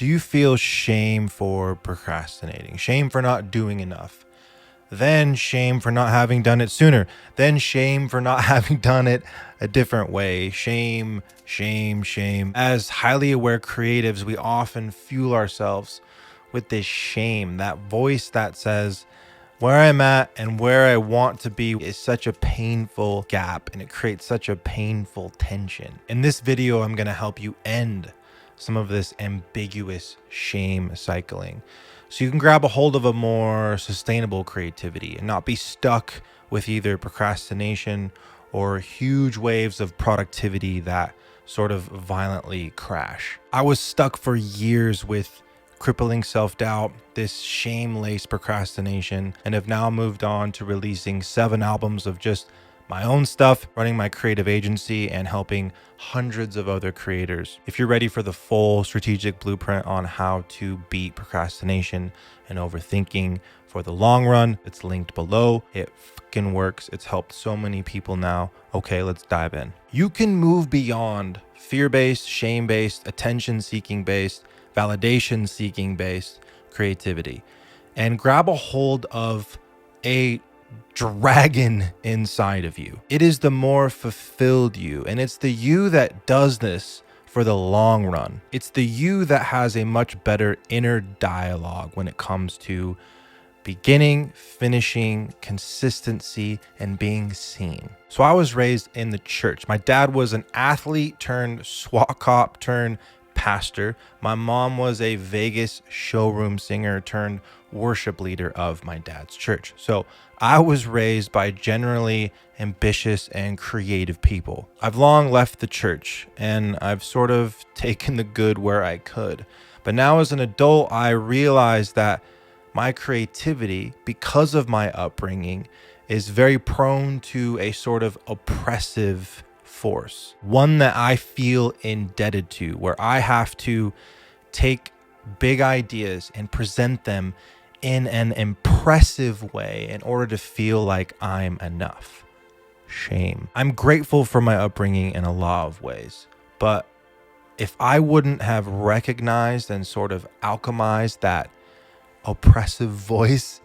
Do you feel shame for procrastinating? Shame for not doing enough? Then shame for not having done it sooner. Then shame for not having done it a different way. Shame, shame, shame. As highly aware creatives, we often fuel ourselves with this shame, that voice that says, where I'm at and where I want to be is such a painful gap, and it creates such a painful tension. In this video, I'm going to help you end some of this ambiguous shame cycling, so you can grab a hold of a more sustainable creativity and not be stuck with either procrastination or huge waves of productivity that sort of violently crash. I was stuck for years with crippling self-doubt, this shame-laced procrastination, and have now moved on to releasing 7 albums of just my own stuff, running my creative agency, and helping hundreds of other creators. If you're ready for the full strategic blueprint on how to beat procrastination and overthinking for the long run, it's linked below. It fucking works. It's helped so many people now. Okay, let's dive in. You can move beyond fear-based, shame-based, attention-seeking based, validation seeking based creativity and grab a hold of a dragon inside of you. It is the more fulfilled you, and it's the you that does this for the long run. It's the you that has a much better inner dialogue when it comes to beginning, finishing, consistency, and being seen. So I was raised in the church. My dad was an athlete turned SWAT cop turned pastor. My mom was a Vegas showroom singer turned worship leader of my dad's church. So I was raised by generally ambitious and creative people. I've long left the church and I've sort of taken the good where I could. But now as an adult, I realized that my creativity, because of my upbringing, is very prone to a sort of oppressive force, one that I feel indebted to, where I have to take big ideas and present them in an impressive way in order to feel like I'm enough. Shame. I'm grateful for my upbringing in a lot of ways, but if I wouldn't have recognized and sort of alchemized that oppressive voice,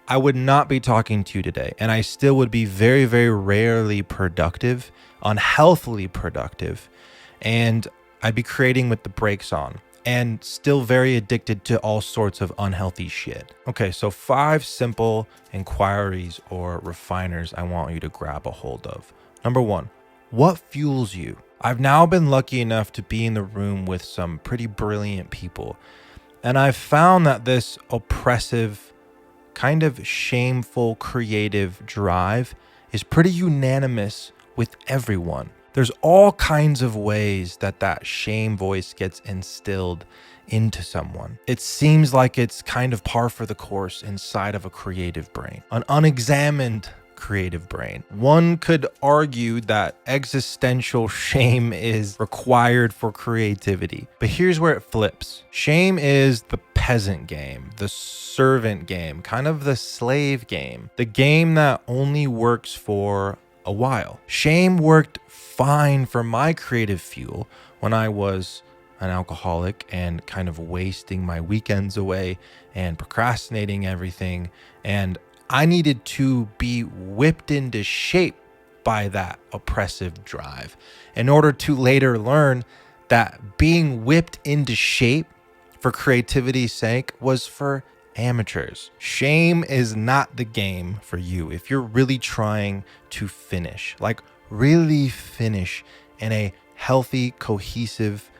I would not be talking to you today, and I still would be very, very rarely productive, unhealthily productive, and I'd be creating with the brakes on and still very addicted to all sorts of unhealthy shit. Okay, so 5 simple inquiries or refiners I want you to grab a hold of. Number 1, what fuels you? I've now been lucky enough to be in the room with some pretty brilliant people, and I've found that this oppressive, kind of shameful creative drive is pretty unanimous with everyone. There's all kinds of ways that that shame voice gets instilled into someone. It seems like it's kind of par for the course inside of a creative brain, an unexamined creative brain. One could argue that existential shame is required for creativity, but here's where it flips. Shame is the peasant game, the servant game, kind of the slave game, the game that only works for a while. Shame worked fine for my creative fuel when I was an alcoholic and kind of wasting my weekends away and procrastinating everything, and I needed to be whipped into shape by that oppressive drive in order to later learn that being whipped into shape for creativity's sake was for amateurs. Shame is not the game for you if you're really trying to finish, like really finish in a healthy, cohesive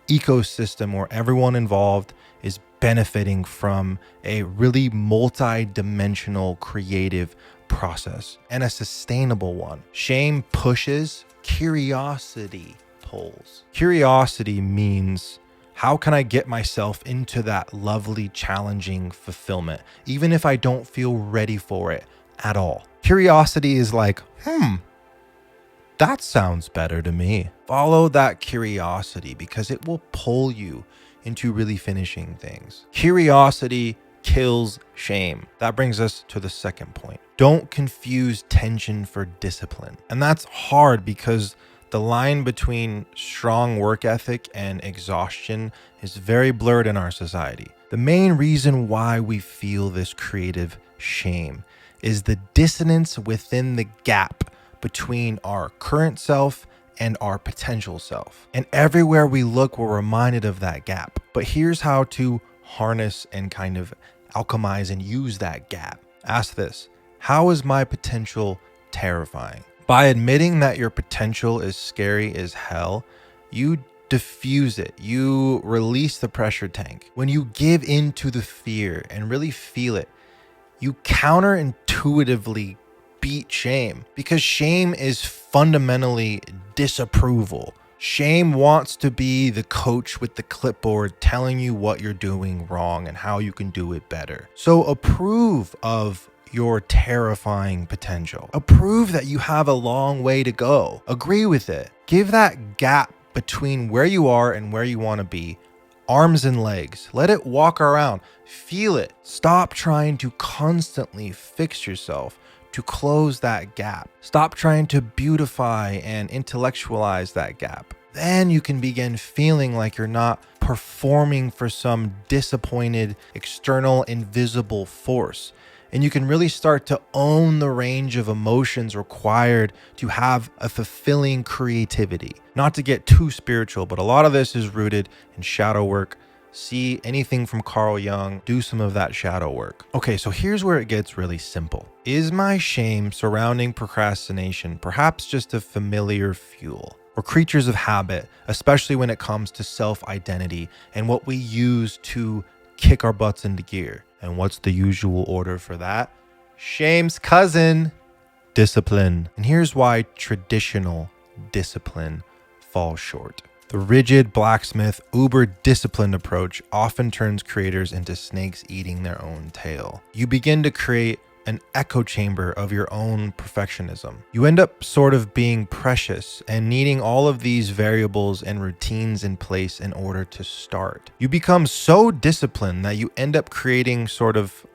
ecosystem where everyone involved is benefiting from a really multi-dimensional creative process and a sustainable one. Shame pushes, curiosity pulls. Curiosity means, how can I get myself into that lovely, challenging fulfillment, even if I don't feel ready for it at all? Curiosity is like, that sounds better to me. Follow that curiosity because it will pull you into really finishing things. Curiosity kills shame. That brings us to the second point. Don't confuse tension for discipline. And that's hard because The line between strong work ethic and exhaustion is very blurred in our society. The main reason why we feel this creative shame is the dissonance within the gap between our current self and our potential self. And everywhere we look, we're reminded of that gap. But here's how to harness and kind of alchemize and use that gap. Ask this: how is my potential terrifying? By admitting that your potential is scary as hell, you diffuse it. You release the pressure tank. When you give in to the fear and really feel it, you counterintuitively beat shame, because shame is fundamentally disapproval. Shame wants to be the coach with the clipboard telling you what you're doing wrong and how you can do it better. So approve of your terrifying potential. Approve that you have a long way to go. Agree with it. Give that gap between where you are and where you want to be arms and legs. Let it walk around. Feel it. Stop trying to constantly fix yourself to close that gap. Stop trying to beautify and intellectualize that gap. Then you can begin feeling like you're not performing for some disappointed external invisible force. And you can really start to own the range of emotions required to have a fulfilling creativity. Not to get too spiritual, but a lot of this is rooted in shadow work. See anything from Carl Jung, do some of that shadow work. Okay, so here's where it gets really simple. Is my shame surrounding procrastination perhaps just a familiar fuel? We're creatures of habit, especially when it comes to self-identity and what we use to kick our butts into gear. And what's the usual order for that? Shame's cousin, discipline. And here's why traditional discipline falls short. The rigid blacksmith, uber disciplined approach often turns creators into snakes eating their own tail. You begin to create an echo chamber of your own perfectionism. You end up sort of being precious and needing all of these variables and routines in place in order to start. You become so disciplined that you end up creating sort of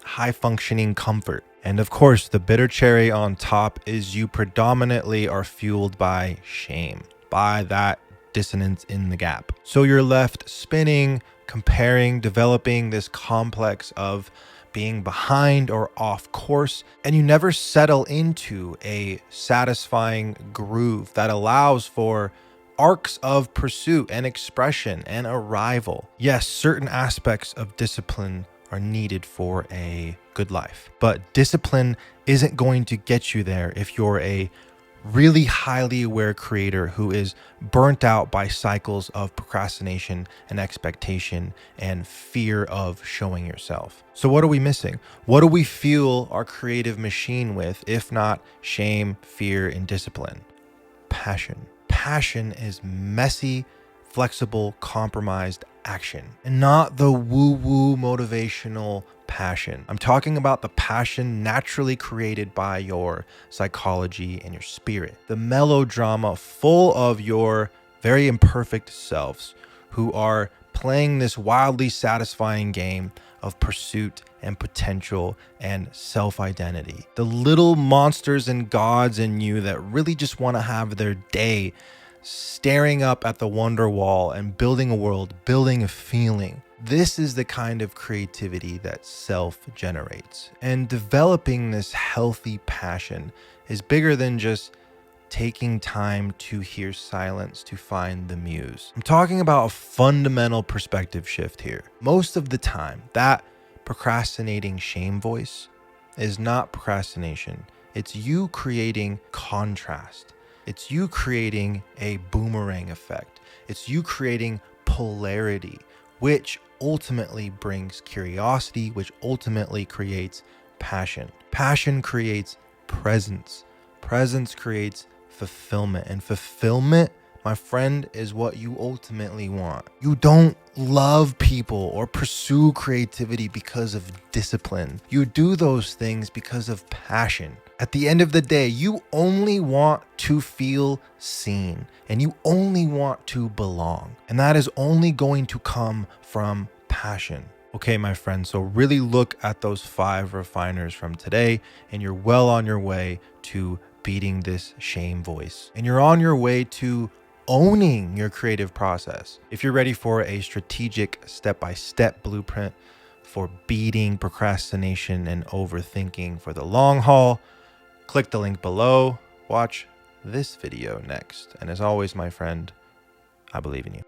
high functioning comfort. And of course, the bitter cherry on top is you predominantly are fueled by shame, by that dissonance in the gap. So you're left spinning, comparing, developing this complex of being behind or off course, and you never settle into a satisfying groove that allows for arcs of pursuit and expression and arrival. Yes, certain aspects of discipline are needed for a good life, but discipline isn't going to get you there if you're a really highly aware creator who is burnt out by cycles of procrastination and expectation and fear of showing yourself. So what are we missing? What do we fuel our creative machine with, if not shame, fear, and discipline? Passion. Passion is messy, flexible, compromised action, and not the woo-woo motivational passion. I'm talking about the passion naturally created by your psychology and your spirit. The melodrama full of your very imperfect selves who are playing this wildly satisfying game of pursuit and potential and self-identity. The little monsters and gods in you that really just want to have their day staring up at the wonder wall and building a world, building a feeling. This is the kind of creativity that self generates. And developing this healthy passion is bigger than just taking time to hear silence to find the muse. I'm talking about a fundamental perspective shift here. Most of the time, that procrastinating shame voice is not procrastination. It's you creating contrast. It's you creating a boomerang effect. It's you creating polarity, which ultimately brings curiosity, which ultimately creates passion. Passion creates presence. Presence creates fulfillment. And fulfillment, my friend, is what you ultimately want. You don't love people or pursue creativity because of discipline. You do those things because of passion. At the end of the day, you only want to feel seen and you only want to belong. And that is only going to come from passion. Okay, my friend, so really look at those 5 refiners from today and you're well on your way to beating this shame voice. And you're on your way to owning your creative process. If you're ready for a strategic step-by-step blueprint for beating procrastination and overthinking for the long haul, click the link below. Watch this video next. And as always, my friend, I believe in you.